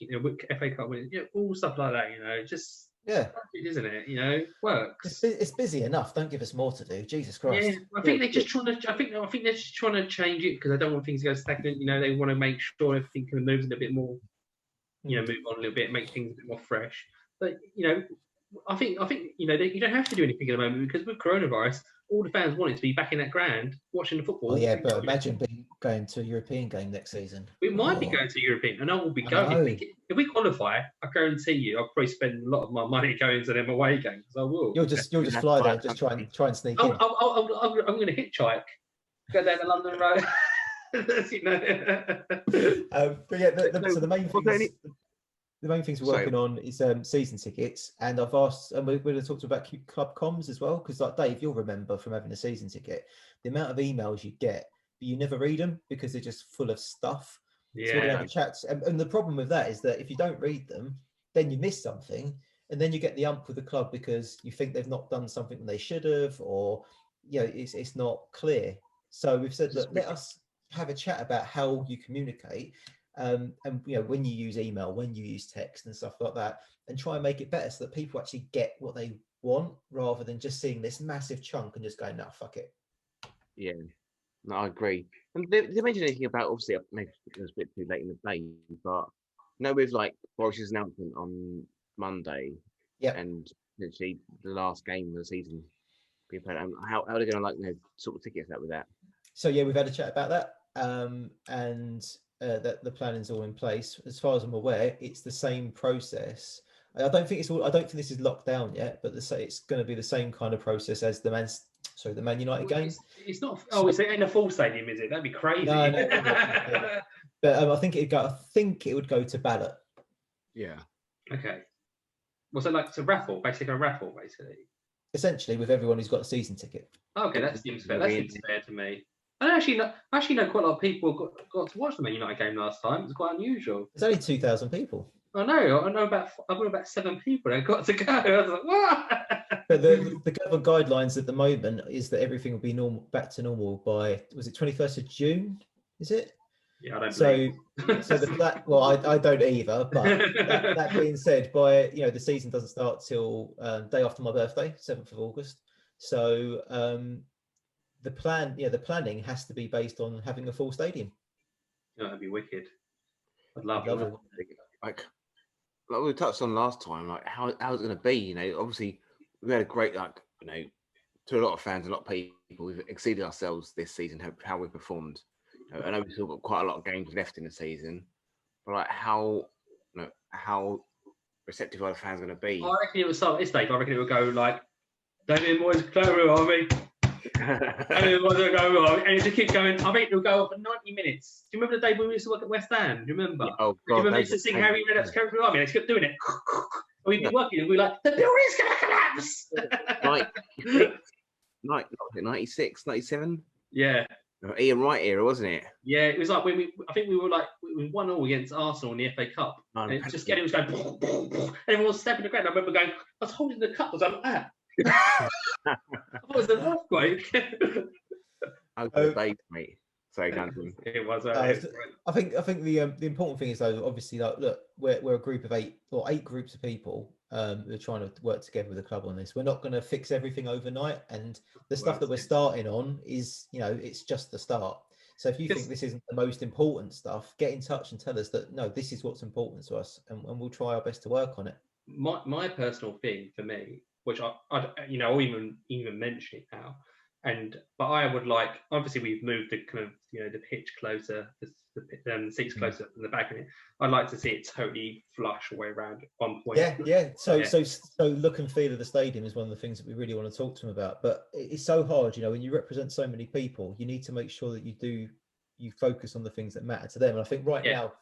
FA Cup winners. All stuff like that. Just isn't it? Works. It's busy enough. Don't give us more to do. Jesus Christ. Yeah, I think they're just trying to. I think they're just trying to change it because they don't want things to go stagnant. They want to make sure everything can move a little bit more. Move on a little bit, make things a bit more fresh. But I think you don't have to do anything at the moment, because with coronavirus, all the fans want it to be back in that ground watching the football. Oh yeah, but imagine going to a European game next season. We might be going to European, and I will be going. If we qualify, I guarantee you, I'll probably spend a lot of my money going to them away games. I will. You'll just fly there, and just try and sneak in. I'm going to hitchhike, go down the London Road. But yeah, so the main things we're working on is season tickets, and I've asked, and we're going to talk about club comms as well, because like Dave, you'll remember from having a season ticket, the amount of emails you get, but you never read them because they're just full of stuff. Yeah. So we're going to have chats, and the problem with that is that if you don't read them, then you miss something, and then you get the ump with the club because you think they've not done something they should have, or it's not clear. So we've said that let us have a chat about how you communicate, and when you use email, when you use text and stuff like that, and try and make it better so that people actually get what they want rather than just seeing this massive chunk and just going, no, fuck it. Yeah, no, I agree. And they mentioned anything about, obviously, maybe it was a bit too late in the day, but with like Boris's announcement on Monday, and essentially the last game of the season being played, how are they going to sort of tickets out with that? So yeah, we've had a chat about that, and that the planning's all in place. As far as I'm aware, it's the same process. I don't think this is locked down yet, but it's going to be the same kind of process as the Man United game. It's not. Oh, it's in a full stadium, is it? That'd be crazy. No. But I think it would go to ballot. Yeah. Okay. Was it like it's a raffle, basically a raffle, basically? Essentially, with everyone who's got a season ticket. Okay, that seems fair. That seems fair to me. I actually know quite a lot of people got to watch the Man United game last time. It was quite unusual. It's only 2,000 people. I know. I've got about 7 people that got to go. I was like, what? But the government guidelines at the moment is that everything will be back to normal by, was it 21st of June? Is it? Yeah, I don't. I don't either. But that being said, by the season doesn't start till day after my birthday, 7th of August. So the planning has to be based on having a full stadium. That'd be wicked. I'd love it. Like we touched on last time, like how's it going to be? Obviously we had a great, to a lot of fans, a lot of people, we've exceeded ourselves this season. How we performed. I know we've still got quite a lot of games left in the season, but how receptive are the fans going to be? I reckon it would start at this stage. I reckon it would go like, David Moyes, Clara Army. And it just keep going. I think it'll go up for 90 minutes. Do you remember the day when we used to work at West Ham? Do you remember? Yeah, oh, God, do you remember used to sing Harry Redknapp's Clara Army? They kept doing it. And we'd be working and we'd be like, the building's going to collapse. 96, 97? Yeah. Ian Wright era, wasn't it? Yeah, it was like I think we were 1-1 against Arsenal in the FA Cup. And it was going, and everyone was stepping the ground. I remember going, I was holding the cup, I was like that. I thought it was an earthquake. Base, mate. Sorry, Duncan. It was. I think the important thing is though, obviously, look, we're a group of 8 groups of people who are trying to work together with the club on this. We're not going to fix everything overnight, and the stuff that we're starting on is, it's just the start. So if you think this isn't the most important stuff, get in touch and tell us that no, this is what's important to us, and we'll try our best to work on it. My personal thing for me, which I'll even mention it now, but I would like, obviously we've moved the kind of the pitch closer, the seats closer from the back of it. I'd like to see it totally flush all the way around at one point. Yeah. So look and feel of the stadium is one of the things that we really want to talk to them about. But it's so hard, when you represent so many people, you need to make sure that you focus on the things that matter to them. And I think now,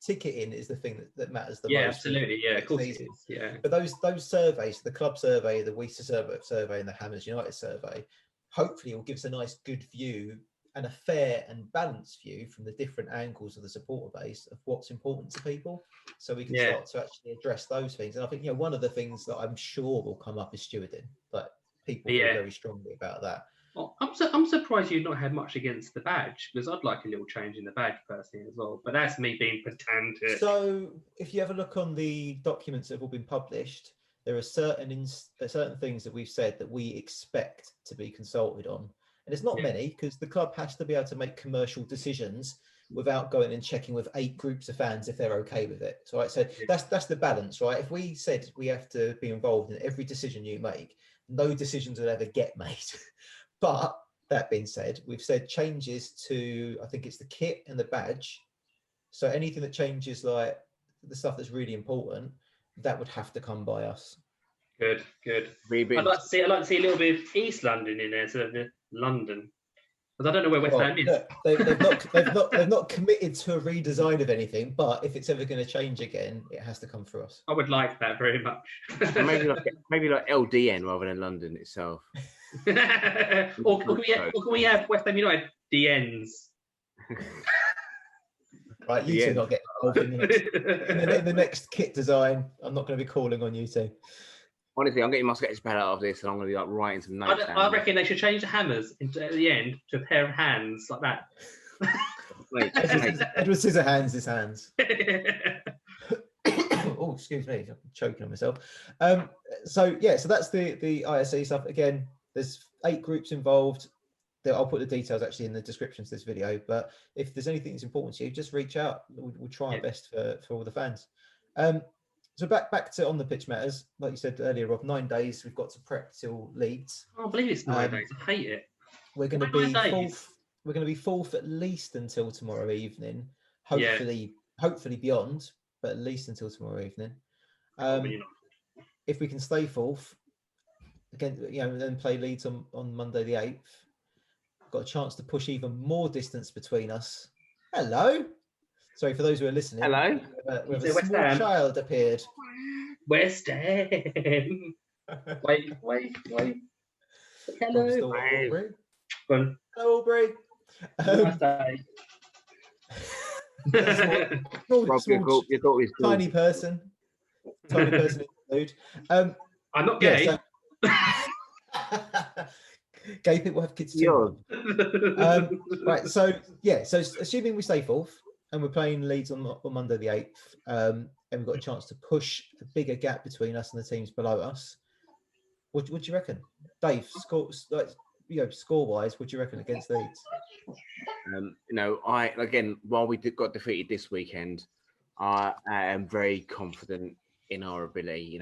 ticketing is the thing that matters the most. Yeah, absolutely. Yeah, of course it is. Yeah. But those surveys, the club survey, the Worcester survey, and the Hammers United survey, hopefully it will give us a nice, good view and a fair and balanced view from the different angles of the supporter base of what's important to people. So we can start to actually address those things. And I think, one of the things that I'm sure will come up is stewarding. Like people feel very strongly about that. Well, I'm surprised you've not had much against the badge, because I'd like a little change in the badge personally as well. But that's me being pedantic. So if you ever look on the documents that have all been published, there are certain things that we've said that we expect to be consulted on. And it's not many, because the club has to be able to make commercial decisions without going and checking with 8 groups of fans if they're okay with it. So that's the balance, right? If we said we have to be involved in every decision you make, no decisions will ever get made. But that being said, we've said changes to, I think it's the kit and the badge. So anything that changes, like the stuff that's really important, that would have to come by us. Good. I'd like to see a little bit of East London in there, so London, because I don't know where West Ham is. They've not committed to a redesign of anything, but if it's ever going to change again, it has to come through us. I would like that very much. maybe like LDN rather than London itself. or can we have West Ham United DNs? Right, you two not get involved in the next kit design. I'm not going to be calling on you two. Honestly, I'm getting my sketch pad out of this, and I'm going to be writing some notes. I reckon they should change the Hammers at the end to a pair of hands like that. Mate, Edward Scissorhands his hands. Oh, excuse me, I'm choking on myself. So that's the ISC stuff. Again, there's 8 groups involved. I'll put the details actually in the description to this video. But if there's anything that's important to you, just reach out. We'll try our best for all the fans. So back to on the pitch matters. Like you said earlier, Rob, 9 days we've got to prep till Leeds. I can't believe it's 9 days. I hate it. We're going to be fourth. We're going to be fourth at least until tomorrow evening. Hopefully beyond, but at least until tomorrow evening. If we can stay fourth, again, then play Leeds on Monday the 8th. Got a chance to push even more distance between us. Hello. Sorry for those who are listening. Hello. We have a small child appeared. West Ham. Wait. Hello. Aubrey. Go on. Hello, Aubrey. Small, tiny person in the mood. I'm not gay. Gay people have kids too. Right, so assuming we stay fourth and we're playing Leeds on Monday the 8th, and we've got a chance to push a bigger gap between us and the teams below us, what do you reckon, Dave? Score wise, what do you reckon against Leeds? While we got defeated this weekend, I am very confident in our ability.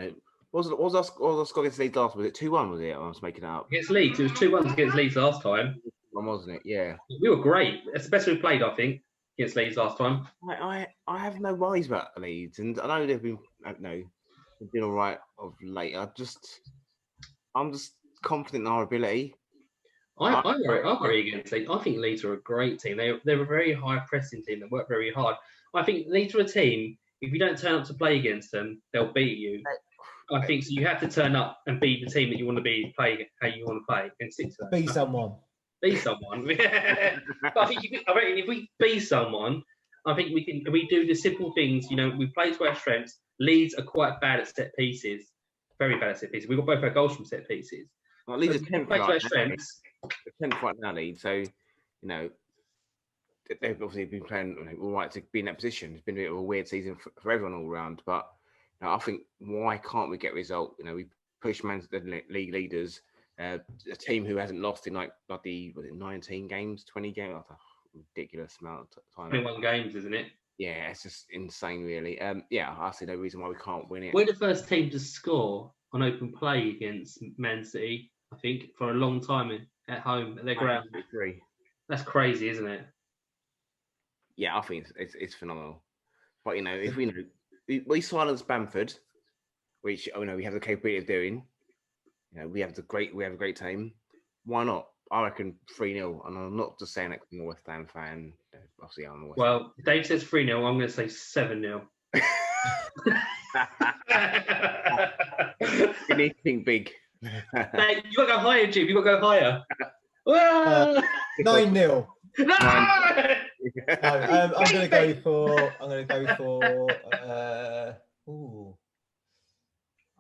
What was our score against Leeds last? Was it 2-1? Was it? I was making it up. Against Leeds, it was 2-1 against Leeds last time. Wasn't it? Yeah. We were great. It's the best we played, I think, against Leeds last time. I have no worries about Leeds, and I know they've been all right of late. I'm just confident in our ability. I'm very against Leeds. I think Leeds are a great team. They're a very high pressing team that work very hard. I think Leeds are a team, if you don't turn up to play against them, they'll beat you. I think so. You have to turn up and be the team that you want to be, play how you want to play, and stick to that. Be someone. Be someone. But I reckon if we be someone, I think we can. We do the simple things. We play to our strengths. Leeds are quite bad at set pieces. Very bad at set pieces. We got both our goals from set pieces. Well, Leeds are 10th right now, Leeds. So they've obviously been playing all right to be in that position. It's been a bit of a weird season for everyone all round, but I think why can't we get a result? We push Man City league leaders, a team who hasn't lost in like bloody 19 games, 20 games, that's a ridiculous amount of time. 21 games, isn't it? Yeah, it's just insane, really. I see no reason why we can't win it. We're the first team to score on open play against Man City, I think, for a long time at home at their ground. That's crazy, isn't it? Yeah, I think it's phenomenal. But if we silence Bamford, which we have the capability of doing, we have a great team. Why not? I reckon 3-0, and I'm not just saying that because I'm a West Ham fan. Obviously, I'm a West Ham. Well, Dave says 3-0. I'm going to say 7-0. You need to think big. Hey, you got to go higher, Jim. You got to go higher. 9-0. No! I'm going to go for.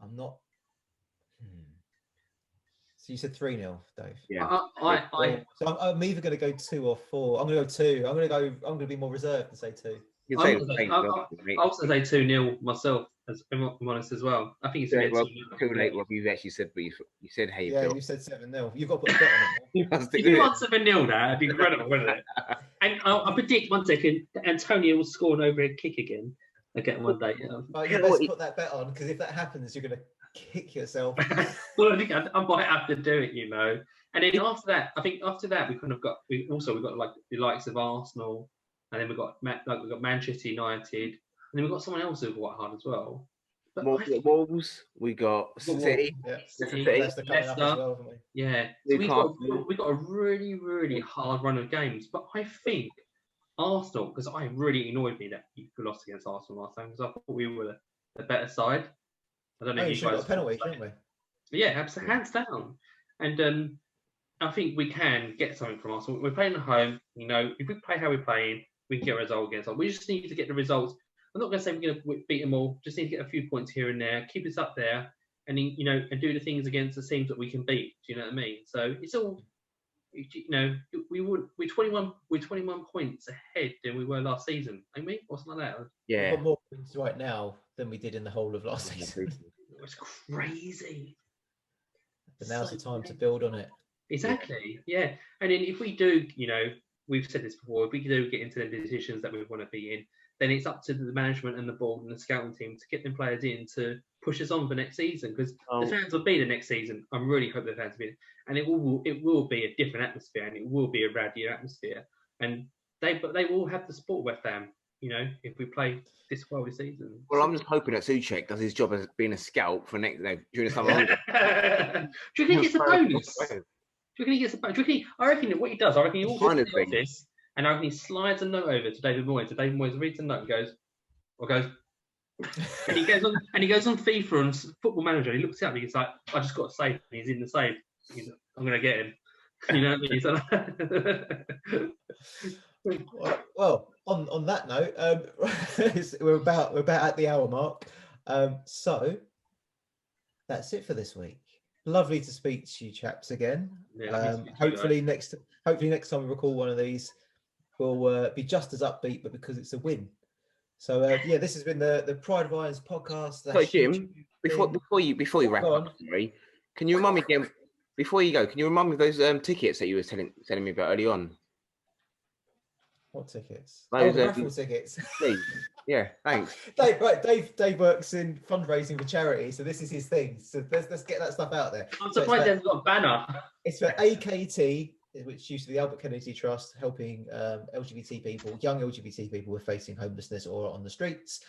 I'm not. So you said 3-0, Dave. Yeah. So I'm either going to go 2 or 4. I'm going to go 2. I'm going to be more reserved and say 2. I was going to say 2-0 myself, as I'm honest as well. I think it's too late. Rob, you actually said, but you said how you feel. You said 7-0. You've got to put a bet on it. If you want 7-0, that'd be incredible, wouldn't it? And I predict 1 second that Antonio will score an overhead kick again. Again one day. You best put that bet on, because if that happens, you're going to kick yourself. Well, I think I might have to do it, And then after that, we kind of got. We got like the likes of Arsenal, and then we got Manchester United, and then we got someone else who quite hard as well. But Wolves, we got City, Leicester coming up as well, haven't we? Yeah, so we got a really, really hard run of games. But I think Arsenal, because I really annoyed me that we lost against Arsenal last time, because I thought we were the better side. I don't know if you guys got a penalty, didn't we? Yeah, hands down. And I think we can get something from Arsenal. We're playing at home. If we play how we're playing, we can get a result against us. We just need to get the results. I'm not going to say we're going to beat them all. Just need to get a few points here and there, keep us up there, and and do the things against the teams that we can beat. Do you know what I mean? So it's all we're 21 points ahead than we were last season, ain't we? Or something like that. We've Yeah. got more points right now than we did in the whole of last season. It's crazy. But now's the time to build on it. Exactly. Yeah. And then if we do, we've said this before, if we do get into the positions that we want to be in, then it's up to the management and the board and the scouting team to get them players in to push us on for next season, because the fans will be the next season. I really hope the fans will be, and it will be a different atmosphere, and it will be a rowdier atmosphere, and they will have the support of West Ham. If we play this well this season. Well, I'm just hoping that Souček does his job as being a scout for next during the summer. Do you think he gets a bonus? Do you think he gets a bonus? I reckon what he does, he walks into the office and I reckon he slides a note over to David Moyes. So David Moyes reads the note and goes, and he goes on FIFA and Football Manager. And he looks up and he's like, I just got a save. And he's in the save. I'm going to get him. You know what I mean? Well, on that note, we're about at the hour mark. So that's it for this week. Lovely to speak to you chaps again. Yeah, hopefully next time we record one of these, we'll be just as upbeat, but because it's a win. So this has been the Pride of Irons podcast. So Jim, before you wrap up, sorry, can you remind me again? Before you go, can you remind me of those tickets that you were telling me about early on? What tickets? Those, raffle tickets. Please. Yeah, thanks. Dave works in fundraising for charity, so this is his thing. So let's get that stuff out there. I'm surprised there's got a banner. It's for AKT, which used to be the Albert Kennedy Trust, helping LGBT people, young LGBT people who are facing homelessness or on the streets,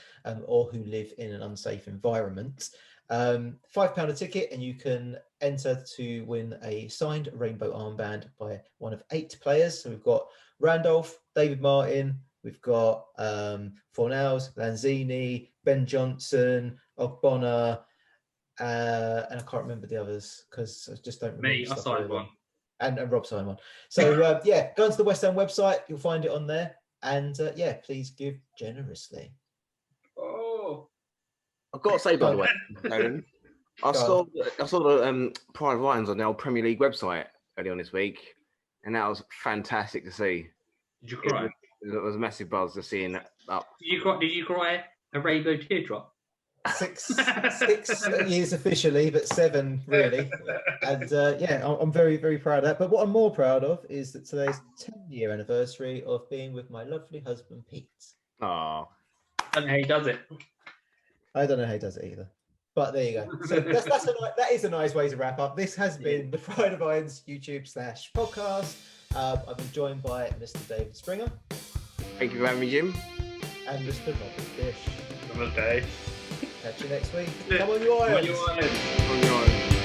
or who live in an unsafe environment. £5 a ticket, and you can enter to win a signed rainbow armband by one of 8 players. So we've got Randolph, David Martin, we've got Fornals, Lanzini, Ben Johnson, Ogbonna, and I can't remember the others because I just don't remember. Me, I signed one. And Rob signed one. So go onto the West Ham website, you'll find it on there. And please give generously. Oh, I've got to say, by the way, Nolan, I saw the Pride of Irons on the old Premier League website earlier on this week, and that was fantastic to see. Did you cry? It was a massive buzz to seeing that up. Did you cry a rainbow teardrop? 6 years officially, but 7 really. And I'm very, very proud of that. But what I'm more proud of is that today's 10-year anniversary of being with my lovely husband, Pete. Oh, I don't know how he does it. I don't know how he does it either. But there you go. So that is a nice way to wrap up. This has been the Pride of Irons YouTube/podcast. I've been joined by Mr. David Springer. Thank you for having me, Jim. And Mr. Robert Dish. Okay. Catch you next week. Come on, you Irons. On your Irons.